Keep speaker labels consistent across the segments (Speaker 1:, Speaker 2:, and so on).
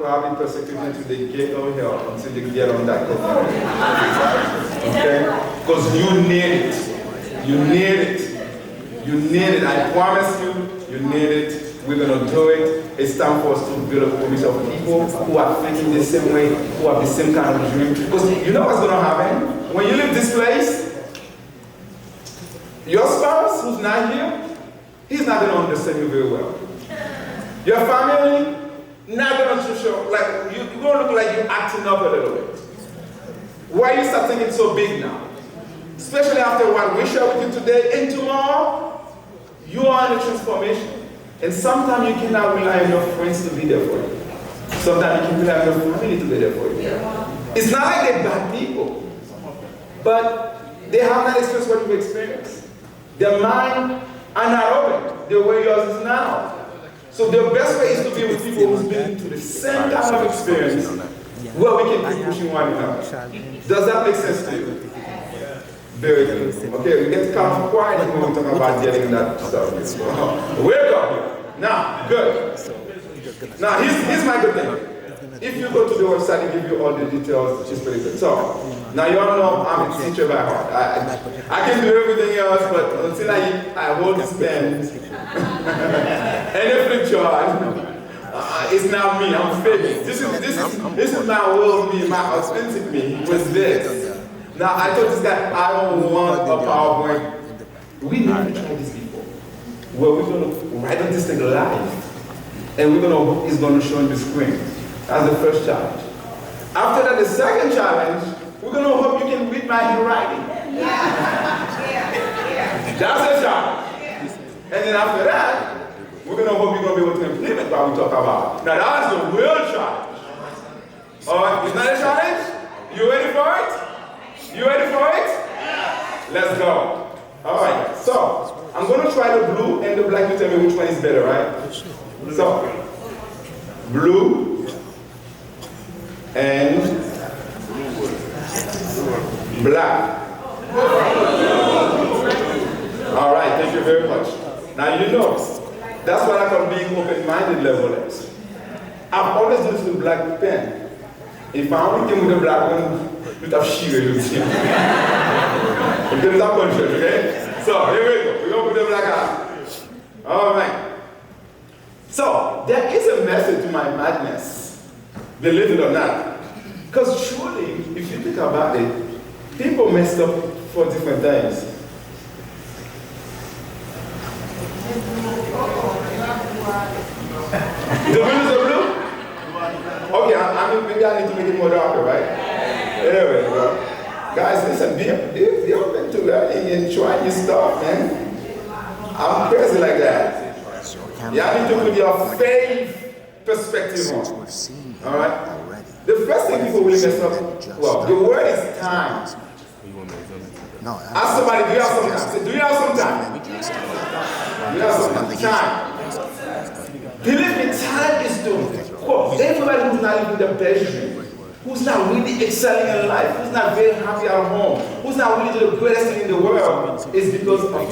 Speaker 1: probably persecute you to the gate of hell until you get on that covenant. Okay? Because you need it. You need it. You need it. I promise you, you need it. We're going to do it. It's time for us to build a community of people who are thinking the same way, who have the same kind of dream. Because you know what's going to happen? When you leave this place, your spouse who's not here, he's not going to understand you very well. Your family, not going to show, like, you're going to look like you're acting up a little bit. Why you start thinking so big now? Especially after what we share with you today and tomorrow, you are in a transformation. And sometimes you cannot rely on your friends to be there for you. Sometimes you can rely on your family to be there for you. It's not like they're bad people, but they have not experienced what you've experienced. Their mind are not open the way yours is now. So the best way is to be with people who's been through the same kind of experience where we can keep pushing one another. Does that make sense to you? Very good. Okay, we get to come quiet when we talk about getting that stuff. Wake up. Now, good. Now, here's my good thing. If you go to the website, it gives you all the details, which is pretty good. So, now you all know I'm a teacher by heart. I can do everything else, but until I hold this pen and a flip chart, it's not me, I'm faking. This is my real me, my authentic me was this. Now, I told this guy, I don't want a PowerPoint. We never tried this before. Well, we're going to write on this thing live. And it's going to show on the screen. That's the first challenge. After that, the second challenge, we're going to hope you can read my handwriting. That's the challenge. And then after that, we're going to hope you're going to be able to implement what we talk about. Now, that's the real challenge. All right, is that a challenge? You ready for it? You ready for it? Let's go. All right, so I'm going to try the blue and the black. You tell me which one is better, right? So, blue and black. All right, thank you very much. Now you know, that's what I call being open-minded level X. I've always used the black pen. If I only came with the black one, you'd have sheer looks here. There is a conscious, okay? So here we go. We're going to put the black out. All right. So there is a message to my madness, believe it or not. Because truly, if you think about it, people messed up for different things. The blue is the blue? Okay, maybe I need to make it more darker, right? There we go. Guys, listen, be open to learning and trying new stuff, man. I'm crazy like that. Yeah, I need to put your faith perspective on. All right? The first thing people will mess up, well, the word is time. Ask somebody, do you have some time? Do you have some time? Do you have some time? Believe me, time is doing. Everybody who's not living the best dream, who's not really excelling in life, who's not very happy at home, who's not really doing the greatest thing in the world, is because of time.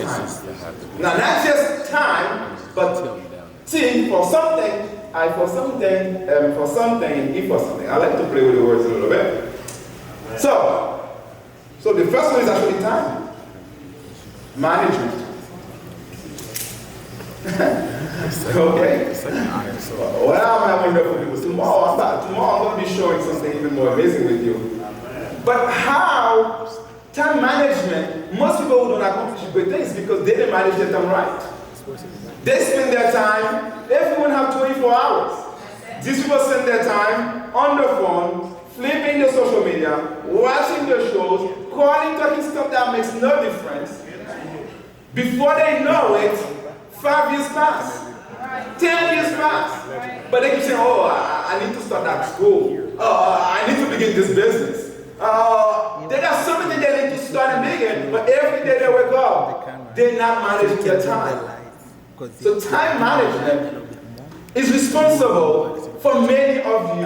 Speaker 1: Now, not just time, but T for something, I for something, M for something, and E for something. I like to play with the words a little bit. So the first one is actually time. Management. Okay. Well, I'm wonderful people. Tomorrow I'm going to be showing something even more amazing with you. But how time management, most people who don't accomplish great things because they didn't manage their time right. They spend their time, everyone have 24 hours. These people spend their time on the phone, flipping the social media, watching the shows, calling, talking stuff that makes no difference. Before they know it, 5 years pass. 10 years pass. But they keep saying, oh, I need to start that school. I need to begin this business. They got so many they need to start and begin, but every day they wake up, they're not managing their time. So time management is responsible for many of you.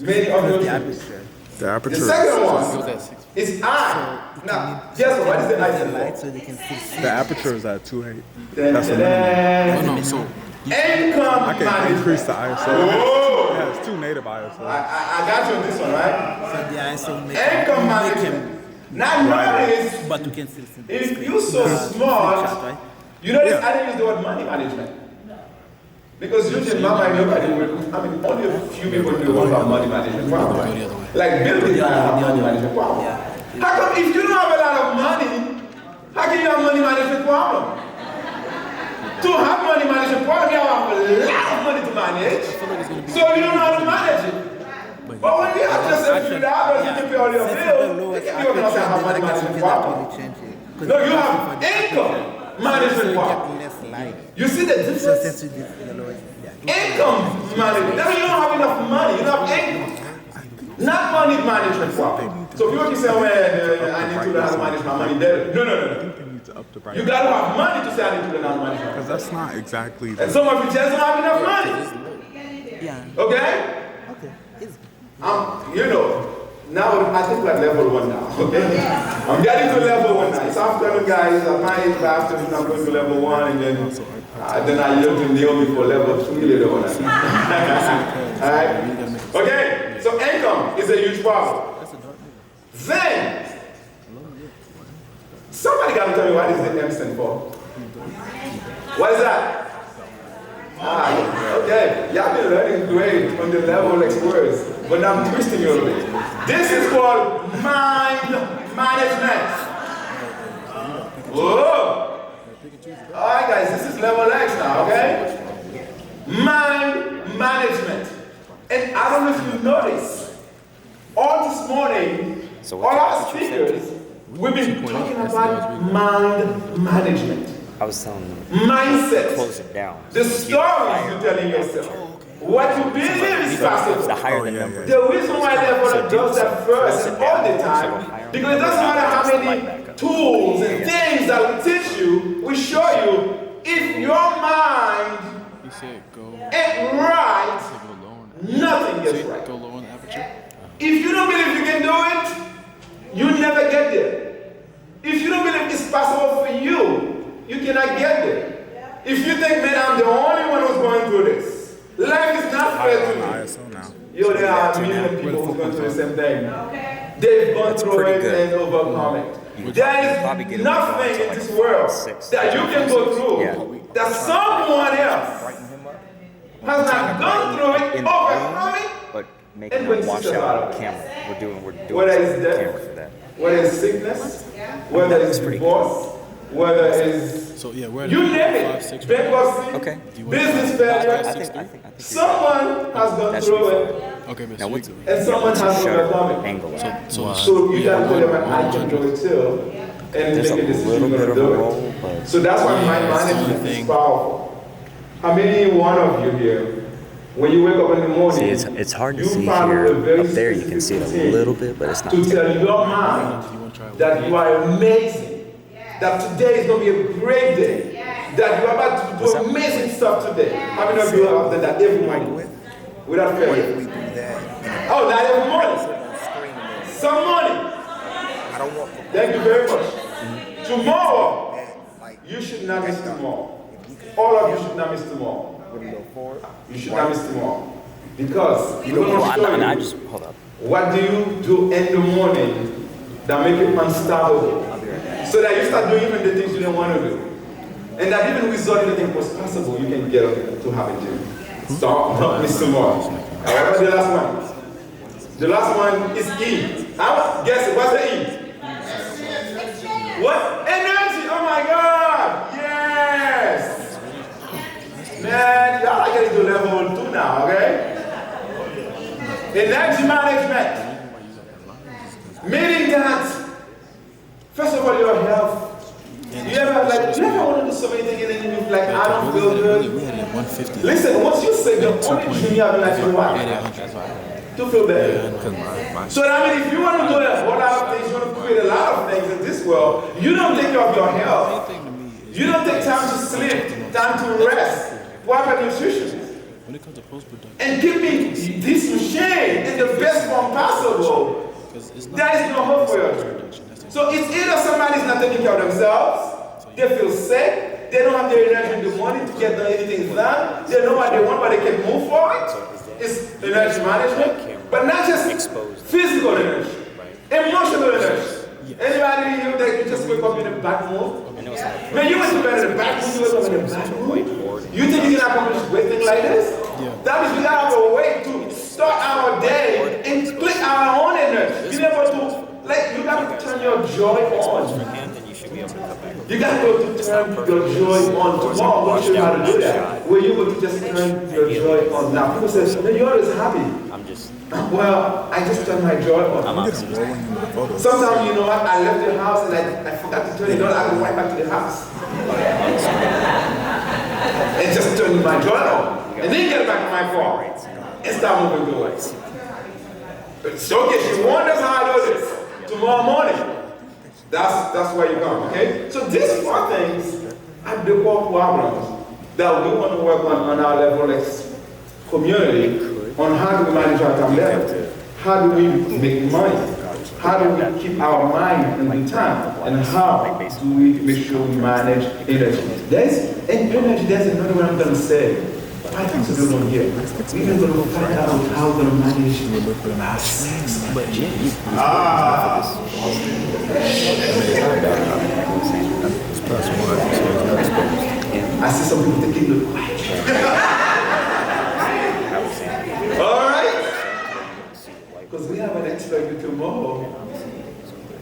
Speaker 1: Many of you. The second one is I. Now, guess what? What is the I stand for?
Speaker 2: The aperture is at 2.8.
Speaker 1: That's
Speaker 2: the
Speaker 1: income
Speaker 2: I can increase the ISO.
Speaker 1: Oh,
Speaker 2: It's too native ISO.
Speaker 1: I got you on this one, right?
Speaker 3: So the ISO make
Speaker 1: Income
Speaker 3: make
Speaker 1: management. Now notice,
Speaker 3: but you can still see
Speaker 1: if you're so smart,
Speaker 3: right?
Speaker 1: you notice I didn't use the word money management. Because usually in my mind, nobody will, only a few people know about money management problem. Like Bill Gates have money management problem. How come if you don't have a lot of money, how can you have money management problem? To have money management problem, you have a lot of money to manage, so you don't know how to manage it. But when you have just a few dollars, you can pay all your bills, you can be organized to have money management problem. No, you have income management problem. You see the difference? Income management. That means you don't have enough money. You don't have income. Not money management problem. So people keep saying, well, I need to learn how to manage my money better. No. You got to have money to say I need to learn how to manage my money.
Speaker 2: Because that's not exactly.
Speaker 1: And some of you just don't have enough money.
Speaker 3: Yeah.
Speaker 1: Okay? Now I think we're at level 1 now. Okay? I'm getting to level 1 now. It's afternoon, guys. At my age, by afternoon, I'm going to level 1, and then I yield to Naomi for level 3 later on. Alright? Okay? So income is a huge problem. Then, somebody got to tell me what is the M stand for? What is that? Okay. Y'all been learning great on the level explorers, but now I'm twisting you a little bit. This is called mind management. Whoa. Alright guys, this is level X now, okay? Mind management. And I don't know if you noticed, all this morning, all our speakers, we've been talking about mind management.
Speaker 4: I was telling them,
Speaker 1: mindset,
Speaker 4: close it down.
Speaker 1: the stories you're telling yourself. What you believe is possible.
Speaker 4: The higher the number.
Speaker 1: The reason why Level does that first and all the time, because it doesn't matter how many tools and things that we teach you, we show you, if your mind ain't right, nothing gets right. If you don't believe you can do it, you never get there. If you don't believe it's possible for you, you cannot get there. If you think, man, I'm the only one who's going through this, life is not fair to me. Yo, there are millions of people who's going through the same thing. They've gone through it and overcome it. There is nothing in this world that you can go through that someone else has not gone through it, overcome it,
Speaker 4: but making them wash out on camera. We're doing
Speaker 1: whether it's
Speaker 4: camera
Speaker 1: death,
Speaker 4: for that.
Speaker 1: whether it's sickness, whether it's divorce, whether it's you name it, bankruptcy, business failure.
Speaker 4: I think
Speaker 1: someone has gone through it,
Speaker 4: now what's
Speaker 1: and someone has overcome it.
Speaker 4: angle?
Speaker 1: So you got to put them at I can do it too, and
Speaker 4: There's
Speaker 1: make a
Speaker 4: a
Speaker 1: decision
Speaker 4: little
Speaker 1: you're
Speaker 4: bit
Speaker 1: going
Speaker 4: of
Speaker 1: to
Speaker 4: a
Speaker 1: do
Speaker 4: roll,
Speaker 1: it.
Speaker 4: but
Speaker 1: So that's why mind management is powerful. How many one of you here, when you wake up in the morning,
Speaker 4: see, it's hard to
Speaker 1: you
Speaker 4: see
Speaker 1: follow
Speaker 4: here.
Speaker 1: a very
Speaker 4: Up there, you can see it a
Speaker 1: specific
Speaker 4: little bit, but it's not.
Speaker 1: to tell your mind that you are amazing, that today is going to be a great day, that you are about to do amazing stuff today. How many of you have done that every morning without failure? Oh, not every morning. Some morning. Thank you very much. Tomorrow, you should not miss tomorrow. All of you should not miss tomorrow. You should not miss tomorrow. Because we're going to show you
Speaker 4: Hold up.
Speaker 1: what do you do in the morning that make you unstoppable. So that you start doing even the things you don't want to do. And that even without anything was possible, you can get up to have a gym. So not miss tomorrow. However, the last one. The last one is E. Guess it, what's the E? What? Energy! Oh my God! Yes! Man, y'all are getting to level 2 now, okay? Energy management. Meaning that, first of all, your health. You ever want to do so many things and then you're like, I don't feel good? Listen, once you say the only dream you have in life is what? To feel better. So I mean, if you want to do a whole lot of things, you want to create a lot of things in this world, you don't take care of your health. You don't take time to sleep, time to rest, proper nutrition. And keeping this machine in the best form possible, there is no hope for you. So it's either somebody's not taking care of themselves, they feel sick, they don't have the energy in the morning to get anything done, they know what they want but they can't move for it, is energy management, but not just physical energy, emotional energy. Anybody here that you just wake up in a bad mood? Man, you went to bed in a bad mood, you wake up in a bad mood. You think you can accomplish great things like this? That means we gotta have a way to start our day and split our own energy. Being able to, like, you gotta turn your joy on. You gotta go to turn your joy on. Tomorrow, we'll show you how to do that. Where you will just turn your joy on. Now, people say, man, you're always happy. Well, I just turned my joy on. Sometimes, you know what, I left the house and I forgot to turn it on. I go right back to the house. And just turn my joy on. And then get back to my car and start moving the way. So, okay, she wonders how I do this. Tomorrow morning. That's where you come, okay? So these 4 things are the core problems that we want to work on our level as community, on how do we manage our time level, how do we make money, how do we keep our mind in the time, and how do we make sure we manage energy. There's another one I'm going to say. I think it's a good one here. We're even going to find out how we're going to manage our sex. I see some people thinking, look quiet. All right? Because we have an expert tomorrow.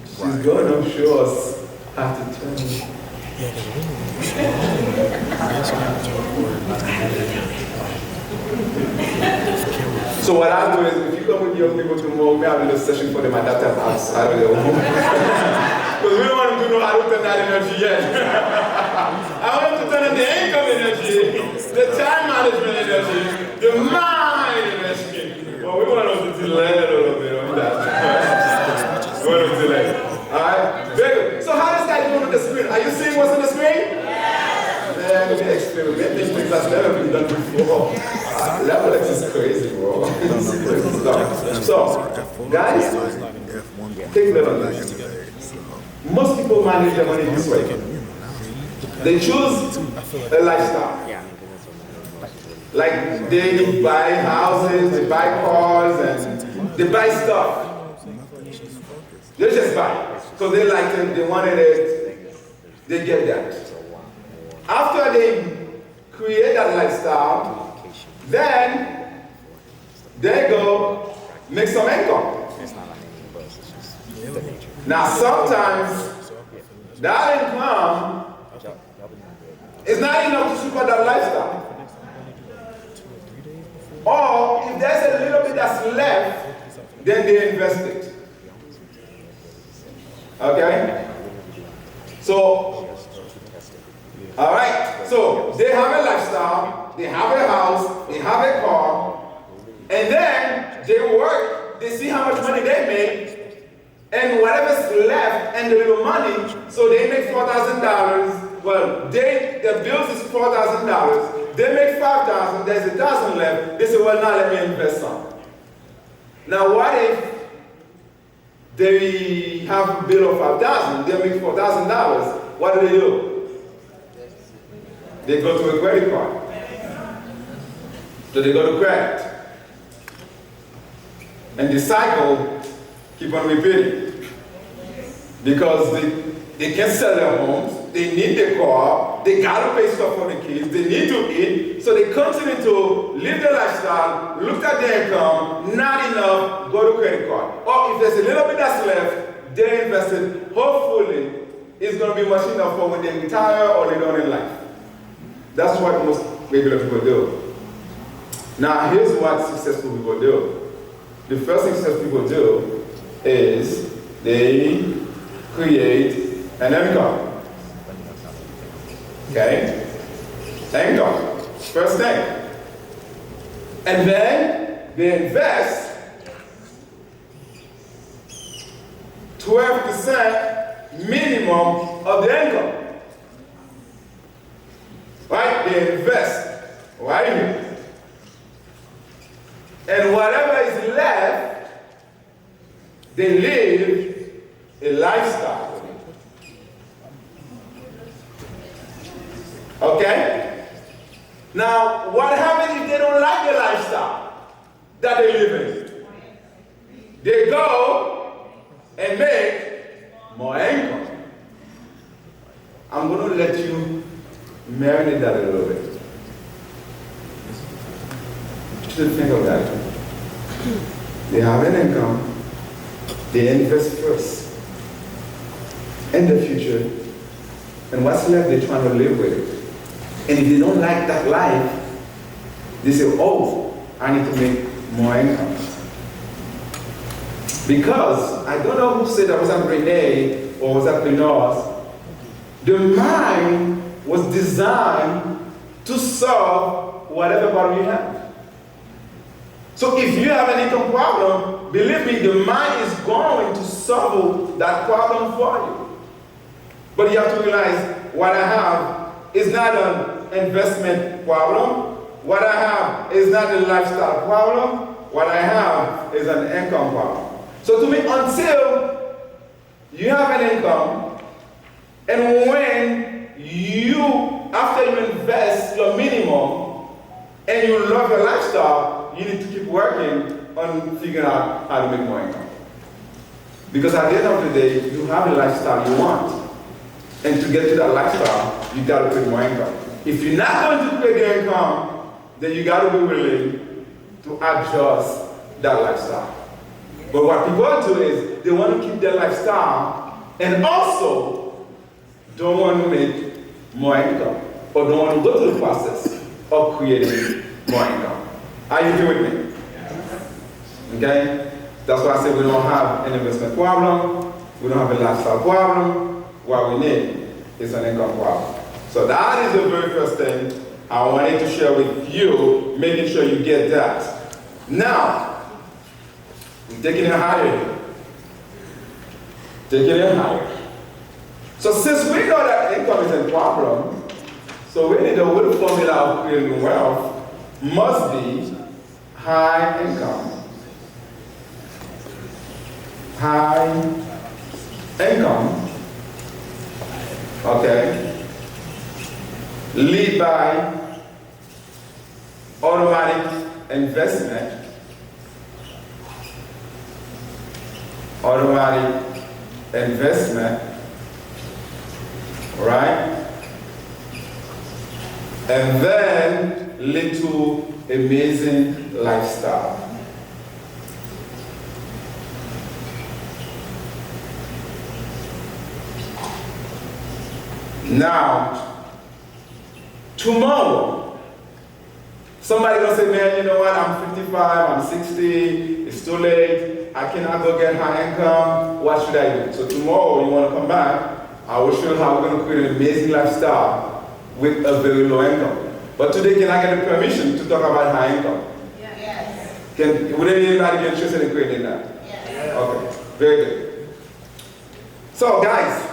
Speaker 1: She's going to show us how to turn. So what I do is, if you come with young people tomorrow, we have a little session for them at that time outside of their home. Because we don't want them to know how to turn that energy yet. I want them to turn on the income energy, the time management energy, the mind energy. Well, we want them to delay a little bit on that. We want them to delay. Alright? Very good. So how is that doing on the screen? Are you seeing what's on the screen? Man, we experimenting things that's never been done before. Level X is crazy, bro. It's crazy stuff. So, guys, take note on this. Most people manage their money this way. They choose a lifestyle. Like they buy houses, they buy cars, and they buy stuff. They just buy. Because they liked it, they wanted it, they get that. After they create that lifestyle, then they go make some income. Now sometimes that income is not enough to support that lifestyle. Or if there's a little bit that's left, then they invest it. Okay? So, all right. So they have a lifestyle, they have a house, they have a car, and then they work, they see how much money they make, and whatever's left and the little money, so they make $4,000. Well, the bills is $4,000. They make $5,000, there's $1,000 left. They say, well, now let me invest some. Now, what if they have a bill of $5,000, they make $4,000. What do? They go to a credit card. So they go to credit. And the cycle keep on repeating. Because they can't sell their homes, they need the car, they gotta pay stuff for the kids, they need to eat, so they continue to live their lifestyle, look at their income, not enough, go to credit card. Or if there's a little bit that's left, they invest it, hopefully it's gonna be much enough for when they retire or later on in life. That's what most regular people do. Now here's what successful people do. The first thing successful people do is they create an income. Okay? Income. First thing. And then they invest 12% minimum of the income. Right? They invest right here. And whatever is left, they live a lifestyle. Okay? Now, what happens if they don't like the lifestyle? that they live in. They go and make more income. I'm going to let you marinate that a little bit. Just think of that. They have an income. They invest first in the future. And what's left, they're trying to live with it. And if they don't like that life, they say, oh, I need to make more income. Because, I don't know who said that, was that Renee or was that Pinos? The mind was designed to solve whatever problem you have. So if you have an income problem, believe me, the mind is going to solve that problem for you. But you have to realize what I have is not an investment problem. What I have is not a lifestyle problem. What I have is an income problem. So to me, until you have an income, and when you, after you invest your minimum, and you love your lifestyle, you need to keep working on figuring out how to make more income. Because at the end of the day, you have a lifestyle you want. And to get to that lifestyle, you got to create more income. If you're not going to create the income, then you got to be willing to adjust that lifestyle. But what people do is they want to keep their lifestyle and also don't want to make more income or don't want to go through the process of creating more income. Are you here with me? Okay? That's why I say we don't have an investment problem, we don't have a lifestyle problem. What we need is an income problem. So that is the very first thing I wanted to share with you, making sure you get that. Now, we're taking it higher here. Taking it higher. So since we know that income is a problem, so we need the whole formula of creating wealth must be high income. High income. Okay. Lead by automatic investment. Automatic investment, right? And then lead to amazing lifestyle. Now, tomorrow, somebody gonna say, man, you know what, I'm 55, I'm 60, it's too late. I cannot go get high income, what should I do? So tomorrow you want to come back, I will show you how we're going to create an amazing lifestyle with a very low income. But today, can I get the permission to talk about high income? Yes. Would anybody be interested in creating that? Yes. Okay, very good. So guys,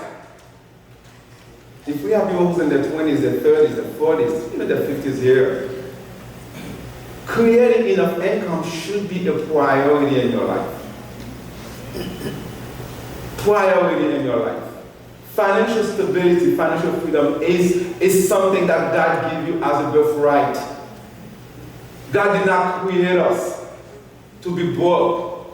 Speaker 1: if we have people who's in their 20s, their 30s, their 40s, even their 50s here, creating enough income should be a priority in your life. Priority in your life. Financial stability, financial freedom is something that God gave you as a birthright. God did not create us to be broke,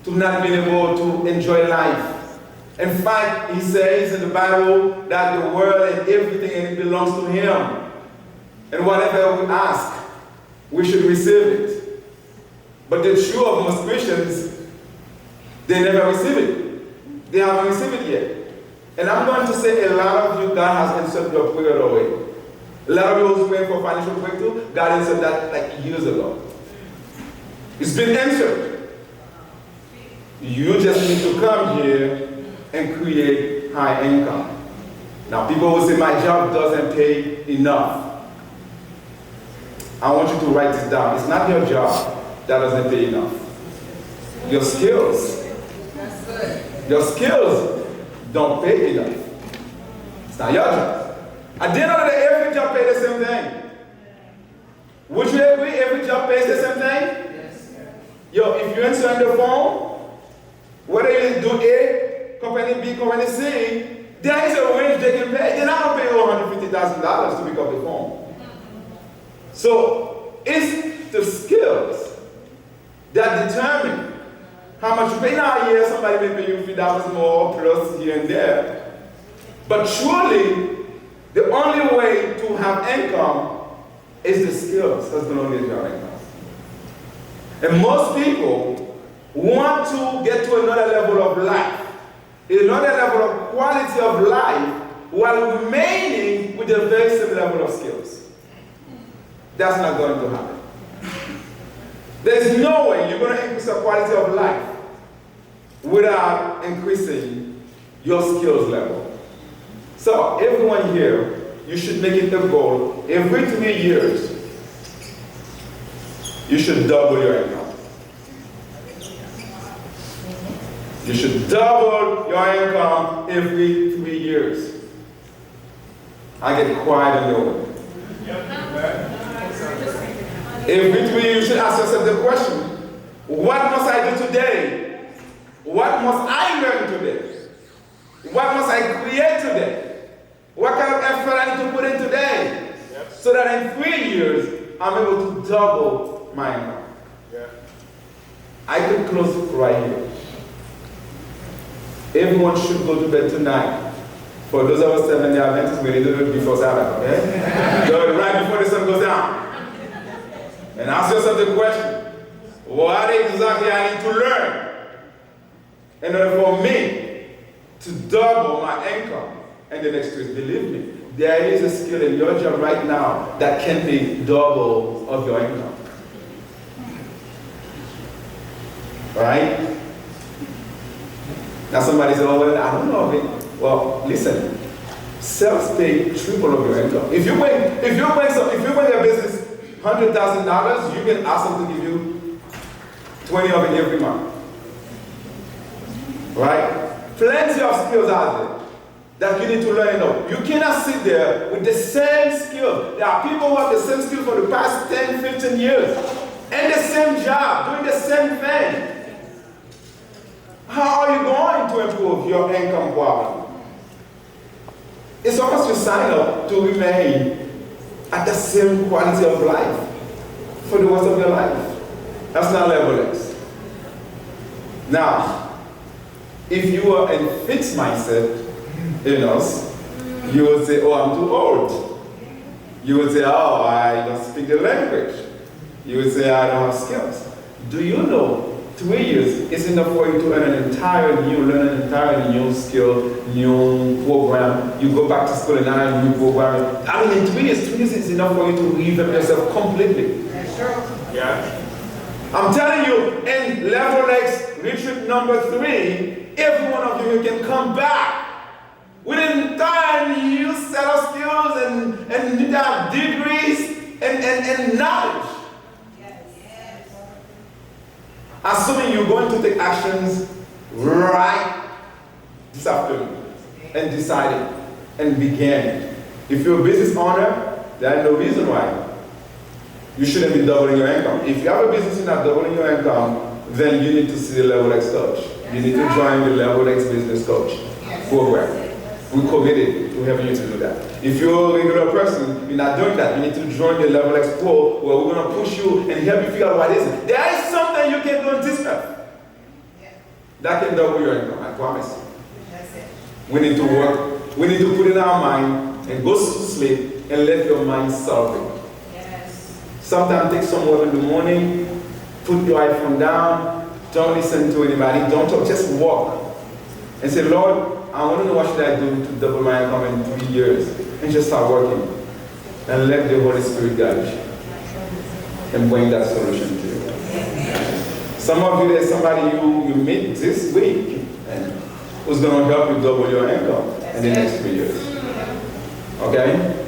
Speaker 1: to not be able to enjoy life. In fact, he says in the Bible that the world and everything in it belongs to him. And whatever we ask, we should receive it. But the truth of most Christians, they never receive it. They haven't received it yet. And I'm going to say a lot of you, God has answered your prayer already. A lot of you who's praying for financial breakthrough, God answered that like years ago. It's been answered. You just need to come here and create high income. Now people will say, my job doesn't pay enough. I want you to write this down. It's not your job that doesn't pay enough. Your skills. Your skills don't pay enough. It's not your job. At the end of the day, every job pays the same thing. Would you agree every job pays the same thing? Yes. Yo, if you answer on the phone, whether you do A, company B, company C, there is a range they can pay. They're not going to pay you $150,000 to pick up the phone. So, it's the skills that determine how much you pay. Now, a year, somebody may pay you $3 more plus here and there. But surely, the only way to have income is the skills that's going to get your income. And most people want to get to another level of life, another level of quality of life, while remaining with the very same level of skills. That's not going to happen. There's no way you're going to increase your quality of life without increasing your skills level. So everyone here, you should make it a goal. Every 3 years, you should double your income. You should double your income every 3 years. I get quiet in the room. Every 3 years, you should ask yourself the question, what must I do today? What must I learn today? What must I create today? What kind of effort I need to put in today? So that in 3 years, I'm able to double my income. I could close right here. Everyone should go to bed tonight. For those of us Seventh-day Adventists, we need to do it before Sabbath, okay? Do it right before the sun goes down. And ask yourself the question, what exactly I need to learn in order for me to double my income in the next 2 years? Believe me, there is a skill in your job right now that can be double of your income. Right? Now somebody said, oh, well, I don't know. Well, listen, sales pay triple of your income. If you bring a business $100,000, you can ask them to give you 20 of it every month. Right? Plenty of skills out there that you need to learn. You cannot sit there with the same skill. There are people who have the same skill for the past 10, 15 years, and the same job, doing the same thing. How are you going to improve your income quality? It's almost to sign up to remain at the same quality of life for the rest of your life. That's not level X. Now, if you are in fixed mindset in us, you would say, oh, I'm too old. You would say, oh, I don't speak the language. You would say, I don't have skills. Do you know 3 years is enough for you to learn an entire new skill, new program. You go back to school and learn a new program. I mean, in 3 years is enough for you to revamp yourself completely.
Speaker 3: That's true.
Speaker 1: Yeah. I'm telling you, in Level X retreat number 3, every one of you can come back with an entire new set of skills and degrees and knowledge. Assuming you're going to take actions right this afternoon and deciding and begin. If you're a business owner, there is no reason why you shouldn't be doubling your income. If you have a business and not doubling your income, then you need to see the Level X coach. You need to join the Level X business coach program. We're committed to helping you to do that. If you're a regular person, you're not doing that. You need to join the Level X Pro, where we're going to push you and help you figure out what is it. There is something you can do in this earth that can double your income, I promise you.
Speaker 3: That's it.
Speaker 1: We need to work. We need to put in our mind and go to sleep and let your mind solve it.
Speaker 3: Yes.
Speaker 1: Sometimes take some water in the morning, put your iPhone down, don't listen to anybody, don't talk, just walk. And say, Lord, I want to know what should I do to double my income in 3 years. And just start working. And let the Holy Spirit guide you. And bring that solution to you. Some of you, there's somebody you meet this week and who's going to help you double your income in the next 3 years. Okay?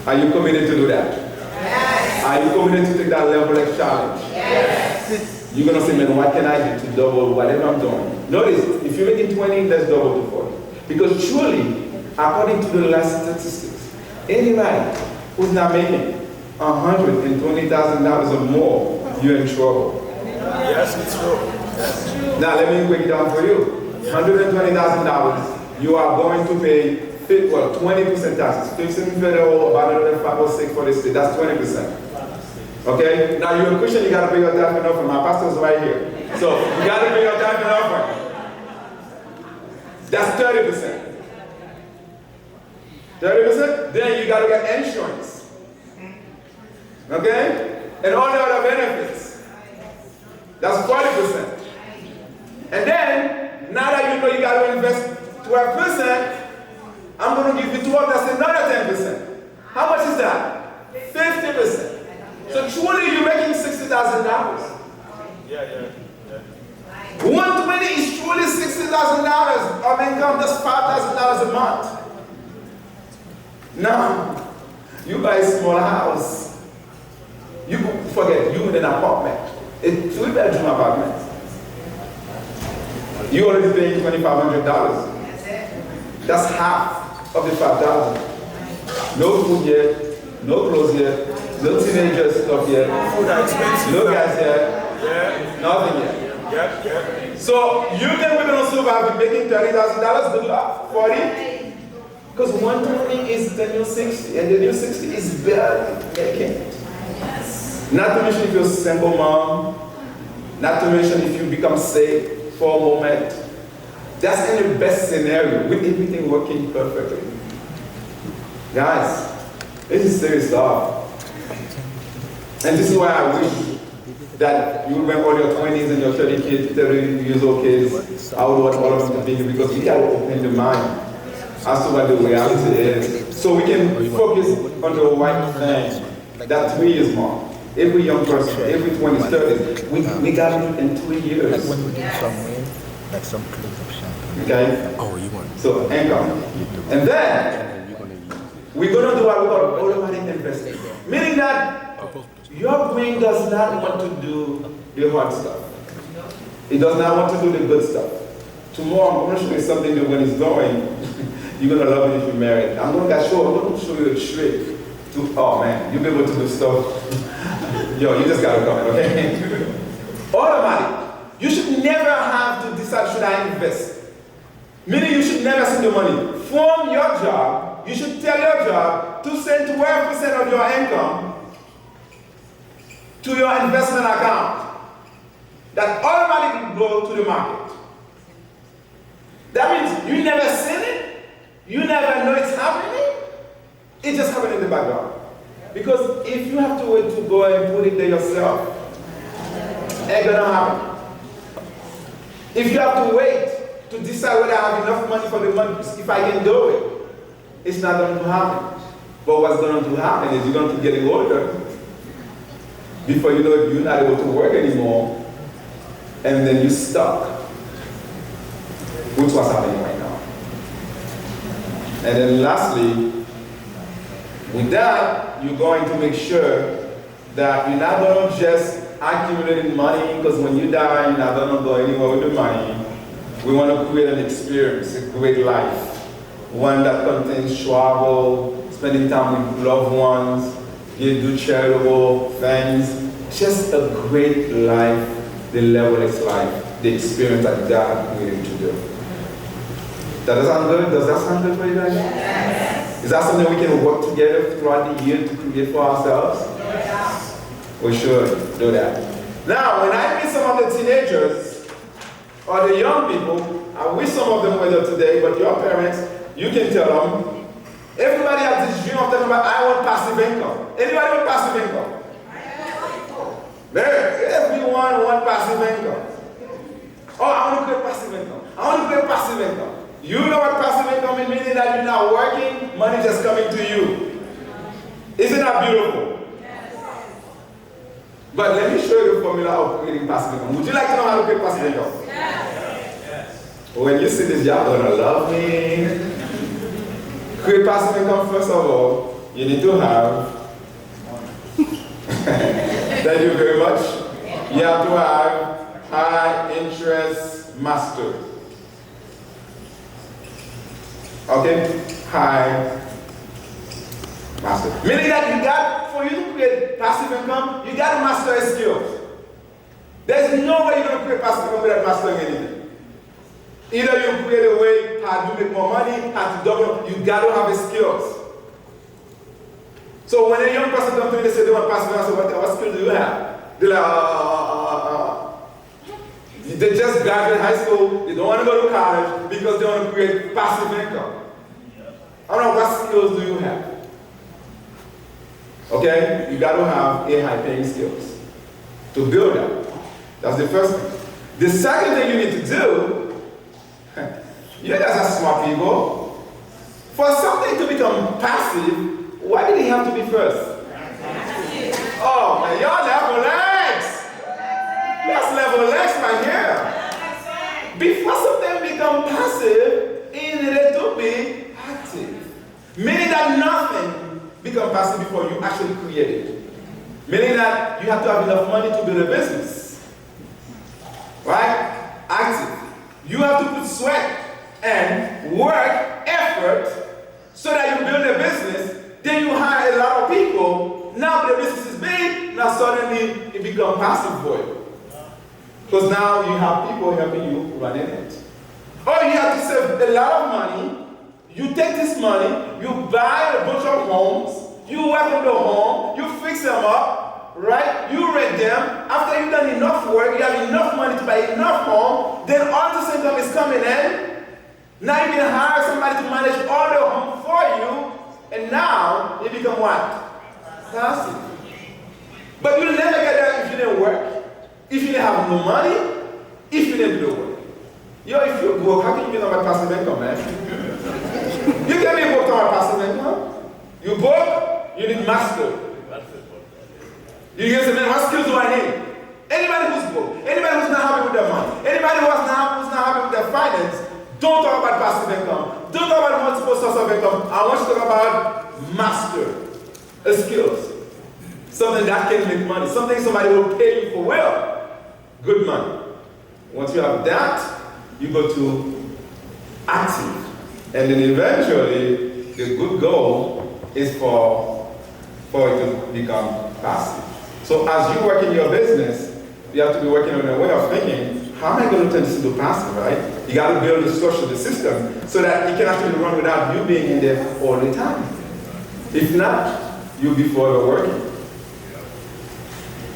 Speaker 1: Are you committed to do that?
Speaker 3: Yes.
Speaker 1: Are you committed to take that Level X challenge?
Speaker 3: Yes.
Speaker 1: You're going to say, man, what can I do to double whatever I'm doing? Notice, if you're making 20, let's double to 40. Because truly, according to the last statistics, anybody who's not making $120,000 or more, you're in trouble.
Speaker 5: Yes, it's true.
Speaker 1: Now, let me break it down for you. $120,000, you are going to pay 20% taxes. 15 federal, about another 5 or 6 for the state. That's 20%. Okay? Now you're a Christian, you gotta pay your tithe and offering. My pastor's right here. So you gotta pay your tithe and offering. That's 30%. 30%? Then you gotta get insurance. Okay? And all the other benefits. That's 40%. And then, now that you know you gotta invest 12%, I'm gonna give you 12, that's another 10%. How much is that? 50%. So truly you're making $60,000.
Speaker 5: Yeah.
Speaker 1: 120 is truly $60,000 of income. That's $5,000 a month. Now, you buy a small house. You forget, you in an apartment. A 3-bedroom apartment. You already paying $2,500. That's half of the $5,000. No food yet, no clothes yet, no teenager stuff yet,
Speaker 5: Food are expensive.
Speaker 1: no gas yet,
Speaker 5: Yeah.
Speaker 1: nothing yet.
Speaker 5: Yeah.
Speaker 1: So you think we're gonna survive with making $30,000? Good luck. 40? Because 120 is the new 60, and the new 60 is barely making it. Not to mention if you're a single mom, not to mention if you become sick for a moment. That's in the best scenario, with everything working perfectly. Guys, this is serious stuff. And this is why I wish that you remember all your 20s and your 30 years old kids. I would want all of them to be here because we gotta open the mind as to what the reality is. So we can focus on the right thing. That 3 years mark. Every young person, every 20s, 30s, we got it in 3 years.
Speaker 6: Like when we do some win, like some close of champagne.
Speaker 1: Okay?
Speaker 2: Oh, you want?
Speaker 1: So income. And then we're gonna do what we call automatic investing. Meaning that your brain does not want to do the hard stuff. It does not want to do the good stuff. Tomorrow I'm gonna show you something that when it's going, you're gonna love it if you're married. I'm gonna show you a trick to, oh man, you'll be able to do stuff. Yo, you just gotta come in, okay? Automatic. You should never have to decide, should I invest? Meaning you should never send the money. From your job, you should tell your job to send 12% of your income to your investment account. That automatically go to the market. That means you never seen it, you never know it's happening, it just happened in the background. Because if you have to wait to go and put it there yourself, it ain't gonna happen. If you have to wait to decide whether I have enough money for the month, if I can do it, it's not going to happen. But what's going to happen is you're going to keep getting older. Before you know it, you're not able to work anymore, and then you're stuck. Which is what's happening right now. And then lastly, with that, you're going to make sure that you're not going to just accumulate money, because when you die, you're not going to go anywhere with the money. We want to create an experience, a great life. One that contains travel, spending time with loved ones, you do charitable things. Just a great life, the level-less life, the experience that God created to do. That sound good? Does that sound good for you guys? Yes. Is that something we can work together throughout the year to create for ourselves? Yes. We should do that. Now, when I meet some of the teenagers or the young people, I wish some of them were there today, but your parents, you can tell them, everybody has this dream of talking about, I want passive income. Anybody want passive income? Everyone want passive income. Oh, I want to create passive income. I want to create passive income. You know what passive income is, meaning that you're not working, money just coming to you. Isn't that beautiful? But let me show you the formula of creating passive income. Would you like to know how to create passive income? Yes. When you see this, y'all gonna love me. Create passive income, first of all, you need to have, thank you very much. You have to have high interest mastery. Okay? High mastery. Meaning that for you to create passive income, you got to master a skill. There's no way you're going to create passive income without mastering anything. Either you create a way how to make more money, how to double, you got to have the skills. So when a young person comes to me, they say they want passive income, I say, what skill do you have? They're like, they just graduated high school, they don't want to go to college because they want to create passive income. I don't know, what skills do you have? Okay, you got to have a high-paying skills to build that. That's the first thing. The second thing you need to do, you guys are smart people. For something to become passive, why did it have to be first? Oh man, y'all level legs. That's level legs right here. Before something become passive, it needed to be active. Meaning that nothing become passive before you actually create it. Meaning that you have to have enough money to build a business. Right? Active. You have to put sweat and work, effort, so that you build a business. Then you hire a lot of people. Now the business is big. Now suddenly it becomes passive for you. Because now you have people helping you running it. Or you have to save a lot of money. You take this money, you buy a bunch of homes, you work on the home, you fix them up, right? You rent them. After you've done enough work, you have enough money to buy enough home, then all this income is coming in. Now you can hire somebody to manage all the home for you, and now you become what? Passive. But you'll never get there if you didn't work, if you didn't have no money, if you didn't do work. Yo, if you broke, how can you get on my passive income, man? You can be broke on my passive income. You broke, you need master. You can say, man, what skills do I need? Anybody who's broke, anybody who's not happy with their money, anybody who's not happy with their finance, don't talk about passive income. Don't talk about multiple sources of income. I want you to talk about master a skills. Something that can make money. Something somebody will pay you for well. Good money. Once you have that, you go to active. And then eventually, the good goal is for it to become passive. So as you work in your business, you have to be working on a way of thinking, how am I going to turn this into passive, right? You got to build the structure, the system, so that it can actually run without you being in there all the time. If not, you'll be forever working.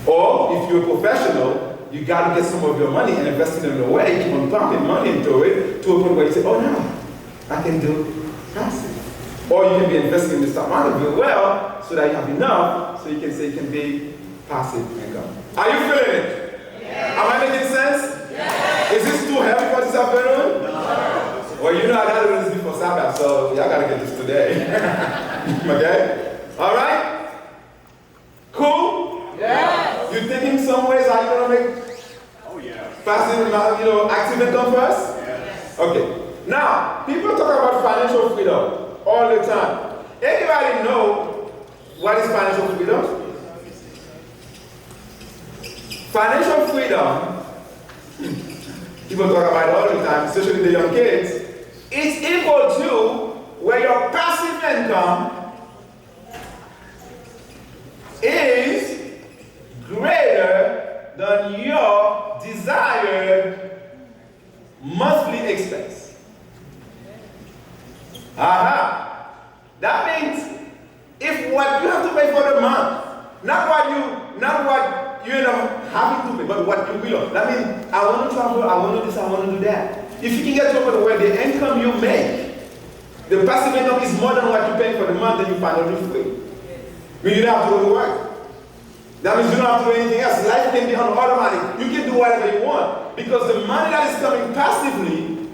Speaker 1: Or if you're a professional, you got to get some of your money and invest it in a way, keep on pumping money into it, to a point where you say, oh no, I can do passive. Or you can be investing in the stock market real well, so that you have enough, so you can say it can be passive income. Are you feeling it?
Speaker 3: Yes.
Speaker 1: Am I making sense?
Speaker 3: Yes.
Speaker 1: Is this too heavy for this afternoon? No. Well, you know I got to do this before Sabbath, so y'all got to get this today. Okay? All right? Cool?
Speaker 3: Yes.
Speaker 1: You thinking some ways how you going to make passive, active income first?
Speaker 3: Yes.
Speaker 1: Okay. Now, people talk about financial freedom all the time. Anybody know what is financial freedom? Financial freedom, people talk about it all the time, especially the young kids, is equal to where your passive income is greater than your desired monthly expense. Aha! That means if what you have to pay for the month, not what you end up having to pay, but what you will. That means I want to travel, I want to do this, I want to do that. If you can get to a point where the income you make, the passive income is more than what you pay for the month, then you finally free. When you don't have to go to work. That means you don't have to do anything else. Life can be on automatic. You can do whatever you want. Because the money that is coming passively,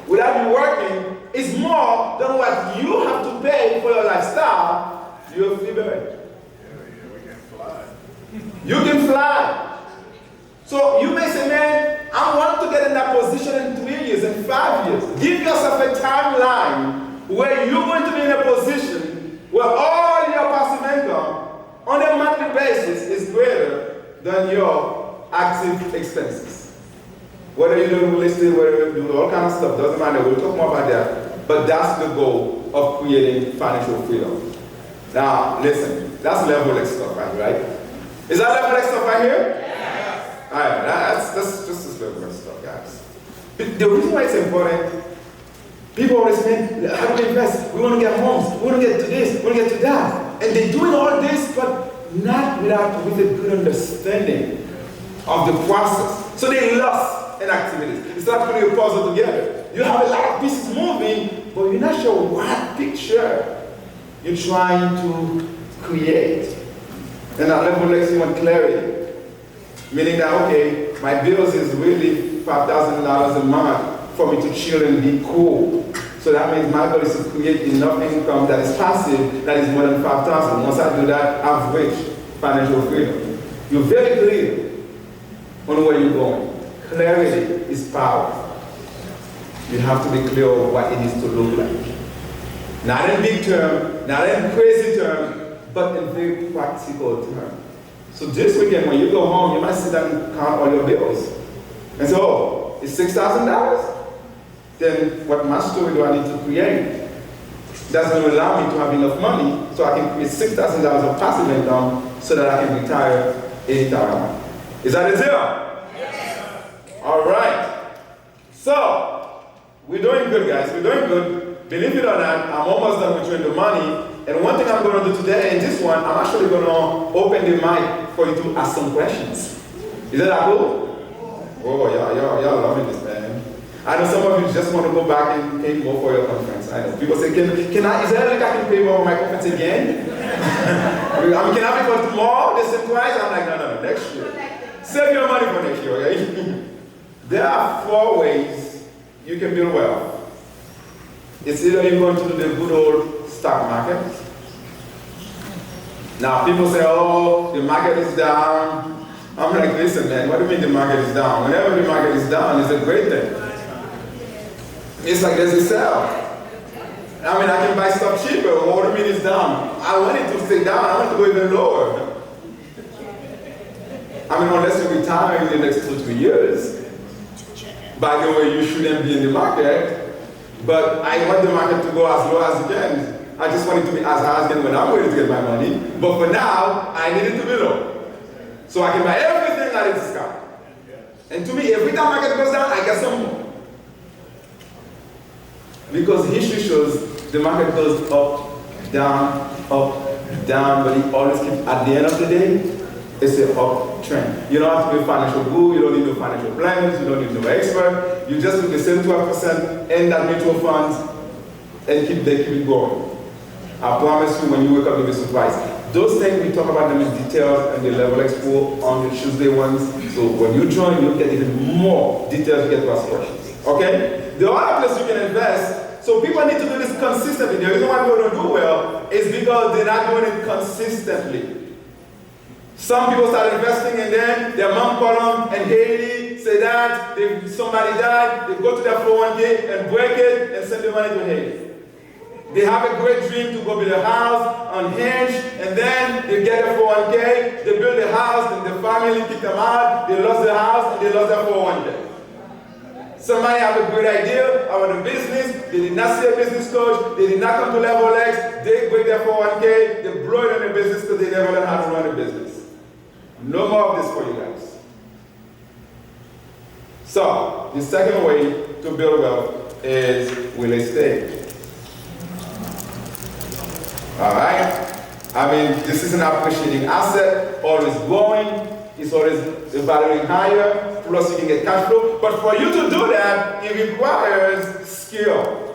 Speaker 1: without you working, is more than what you have to pay for your lifestyle. You're free bird. You can fly. So you may say, man, I want to get in that position in 3 years, in 5 years. Give yourself a timeline where you're going to be in a position where all your passive income on a monthly basis is greater than your active expenses. Whether you do real estate, whether you do all kinds of stuff, doesn't matter. We'll talk more about that. But that's the goal of creating financial freedom. Now, listen, that's level X stuff, right? Is that level X stuff right here? Yes. All right, that's just this level X stuff, guys. The reason why it's important, people always say, how do we invest? We want to get homes, we want to get to this, we want to get to that. And they're doing all this, but not with a good understanding of the process. So they lost in activities. It's like putting a puzzle together. You have a lot of pieces moving, but you're not sure what picture you're trying to create. And at level next you want clarity. Meaning that, okay, my bills is really $5,000 a month for me to chill and be cool. So that means my goal is to create enough income that is passive, that is more than $5,000. Once I do that, I've reached financial freedom. You're very clear on where you're going. Clarity is power. You have to be clear on what it is to look like. Not in big term, not in crazy term, but in very practical term. So this weekend when you go home, you might sit down and count all your bills. And say, oh, it's $6,000? Then what much story do I need to create? That's going to allow me to have enough money so I can create $6,000 of passive income so that I can retire anytime I want. Is that it here? Yes. All right. So, we're doing good, guys. We're doing good. Believe it or not, I'm almost done with you in the money. And one thing I'm going to do today in this one, I'm actually going to open the mic for you to ask some questions. Is that cool? Oh, y'all loving this, man. I know some of you just want to go back and pay more for your conference. I know. People say, can I, is there like I can pay more for my conference again? I mean, can I pay for tomorrow, the same price? I'm like, no, next year. Save your money for next year, okay? There are 4 ways you can build wealth. It's either you're going to do the good old stock market. Now, people say, oh, the market is down. I'm like, listen, man, what do you mean the market is down? Whenever the market is down, it's a great thing. It's like there's a sale. I mean, I can buy stuff cheaper. What do you mean it's down? I want it to stay down. I want it to go even lower. I mean, unless you retire in the next 2-3 years. By the way, you shouldn't be in the market. But I want the market to go as low as it can. I just want it to be as high as it can when I'm ready to get my money. But for now, I need it to be low. So I can buy everything at a discount. And to me, every time market goes down, I get some more. Because history shows the market goes up, down, but it always keeps, at the end of the day, it's an uptrend. You don't have to be a financial guru, you don't need no financial planners, you don't need no expert. You just put the same 12% in that mutual funds and keep it going. I promise you, when you wake up, you'll be surprised. Those things, we talk about them in details and the Level Expo on the Tuesday ones. So when you join, you'll get even more details to get to ask questions. Okay? The other place you can invest, so people need to do this consistently. The reason why people don't do well is because they're not doing it consistently. Some people start investing and then their mom call them and Haiti say that somebody died, they go to their 401k and break it and send the money to Haiti. They have a great dream to go build a house on Hinge, and then they get a 401k, they build a house, and the family kick them out, they lost the house, and they lost their 401k. Somebody have a great idea about a business, they did not see a business coach, they did not come to Level X, they break their 401k, they blow it on the business because they never learned how to run a business. No more of this for you guys. So, the second way to build wealth is real estate. Alright? I mean, this is an appreciating asset, always growing, it's always valuing higher, plus you can get cash flow. But for you to do that, it requires skill.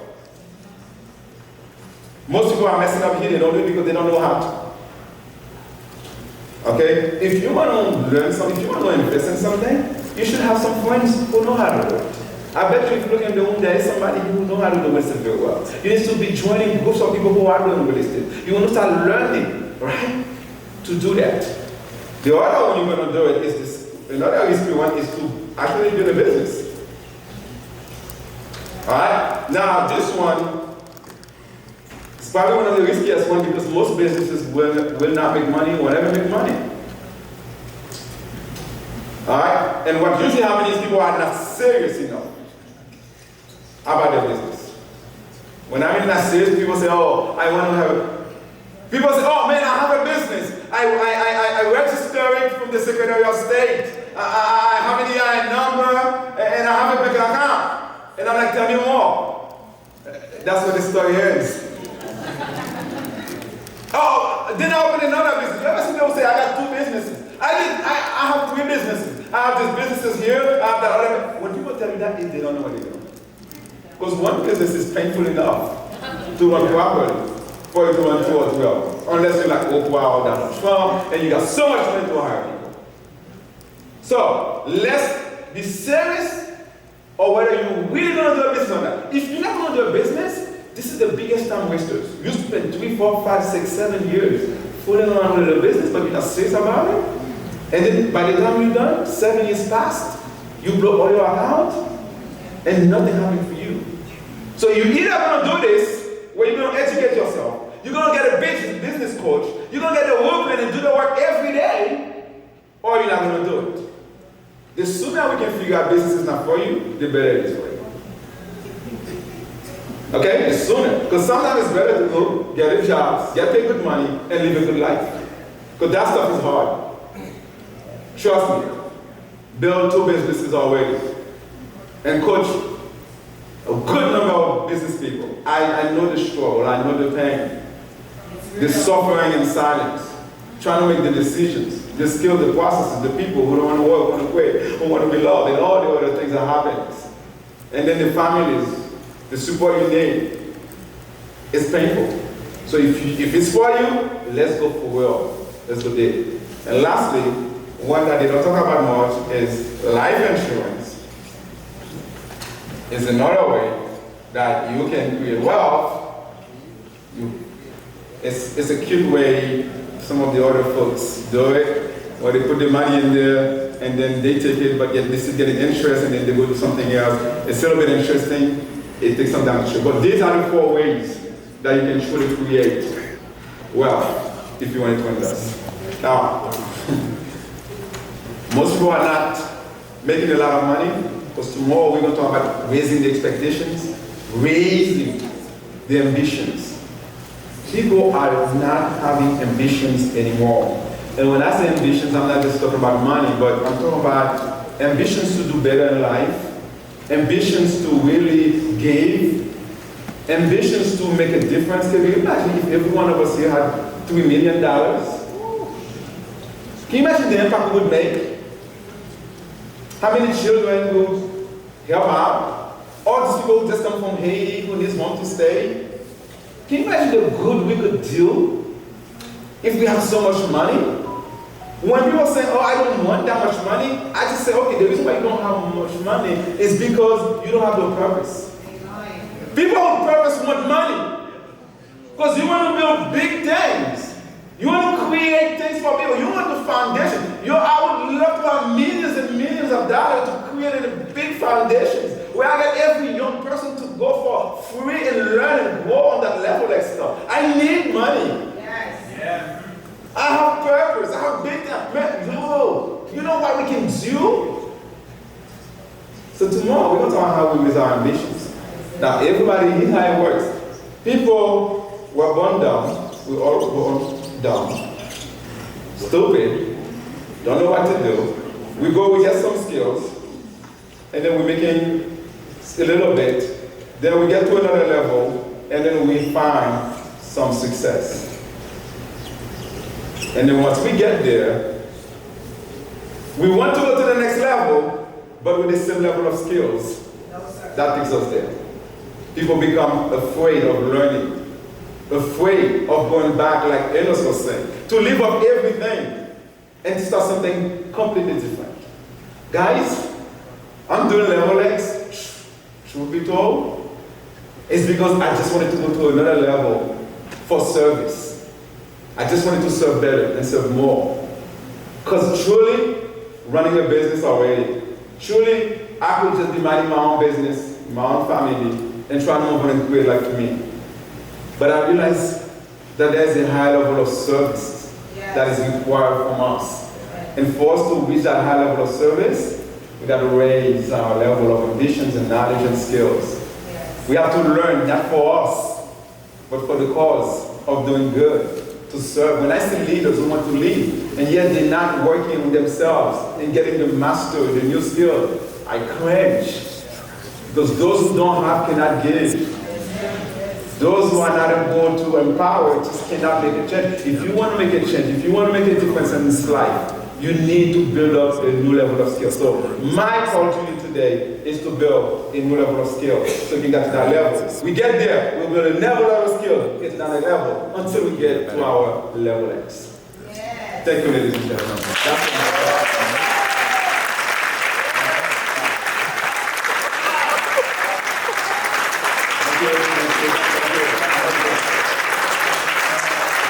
Speaker 1: Most people are messing up here, they don't do it because they don't know how to. Okay? If you want to learn something, if you want to invest in something, you should have some friends who know how to do it. I bet you if you look in the room, there is somebody who knows how to do real estate very well. You need to be joining groups of people who are doing real estate. You want to start learning, right? To do that. The other one you're going to do it is this. Another risky one is to actually build a business. Alright? Now this one is probably one of the riskiest ones because most businesses will not make money, will never make money. Alright? And what usually happens is people are not serious enough about their business. When I'm not serious, people say, oh, I want to have people say, oh man, I have a business. I register it from the Secretary of State. I have an EIN number and I have a bank account. And I'm like, tell me more. That's what the story ends. Oh, then I open another business. You ever see people say, I got 2 businesses? I have 3 businesses. I have these businesses here, I have that other. When people tell you that, they don't know what they're doing. Because one business is painful enough to run properly for you to run 2 or 12. Unless you're like Oprah or Donald Trump and you got so much money to hire people. So, let's be serious or whether you're really going to do a business or not. If you're not going to do a business, this is the biggest time wasters. You spend 3, 4, 5, 6, 7 years fooling around with a business, but you're not serious about it. And then by the time you're done, 7 years passed, you blow all your account, and nothing happened for you. So you're either going to do this, where you're going to educate yourself, you're going to get a business coach, you're going to get the work plan and do the work every day, or you're not going to do it. The sooner we can figure out business is not for you, the better it is for you. Okay? The sooner. Because sometimes it's better to go, get a job, get paid good money, and live a good life. Because that stuff is hard. Trust me. Build 2 businesses already. And coach a good number of business people. I know the struggle, I know the pain. The suffering in silence. Trying to make the decisions, the skills, the processes, the people who don't want to work, want to quit, who want to be loved, and all the other things that happen. And then the families, the support you need. It's painful. So if it's for you, let's go for real. Let's go there. And lastly, one that they don't talk about much is life insurance. It's another way that you can create wealth. It's a cute way some of the other folks do it, where they put the money in there and then they take it, but yet they still getting interest and then they go do something else. It's still a bit interesting. It takes some time to show. But these are the 4 ways that you can truly create wealth if you want to invest. Now, most people are not making a lot of money, because tomorrow we're going to talk about raising the expectations, raising the ambitions. People are not having ambitions anymore. And when I say ambitions, I'm not just talking about money, but I'm talking about ambitions to do better in life, ambitions to really give, ambitions to make a difference. Can you imagine if every one of us here had $3 million? Can you imagine the impact we would make? How many children would help out? All these people who just come from Haiti who need home to stay. Can you imagine the good we could do if we have so much money? When people say, oh, I don't want that much money, I just say, okay, the reason why you don't have much money is because you don't have no purpose. People with purpose want money. Because you want to build big things. You want to create things for people. You want the foundation. I would love to have millions and millions of dollars to create a big foundations where I get every young person to go for free and learn and grow on that level like stuff. I need money.
Speaker 3: Yes.
Speaker 5: Yeah.
Speaker 1: I have purpose. I have big things. Man, no. You know what we can do? So tomorrow we're going to talk about how we raise our ambitions. Now everybody, here's how it works. People were born dumb. We all born dumb. Stupid. Don't know what to do. We go, we get some skills. And then we're making a little bit. Then we get to another level. And then we find some success. And then once we get there, we want to go to the next level, but with the same level of skills. That takes us there. People become afraid of learning, afraid of going back, like Enos was saying, to leave up everything and to start something completely different. Guys, I'm doing level X, truth be told, it's because I just wanted to go to another level for service. I just wanted to serve better and serve more. Because truly, running a business already, truly, I could just be minding my own business, my own family, and try to move on and create life for me. But I realized that there's a high level of service that is required from us. And for us to reach that high level of service, we got to raise our level of ambitions and knowledge and skills. We have to learn, not for us, but for the cause of doing good. To serve. When I see leaders who want to lead, and yet they're not working with themselves and getting the mastery, the new skill, I cringe. Because those who don't have cannot give. Those who are not able to empower just cannot make a change. If you want to make a change, if you want to make a difference in this life, you need to build up a new level of skill. So my call to you today is to build a new level of skill so you can get to that level. We get there, we'll build a level of skill, get to that level until we get to our level X. Thank you, ladies and gentlemen. That's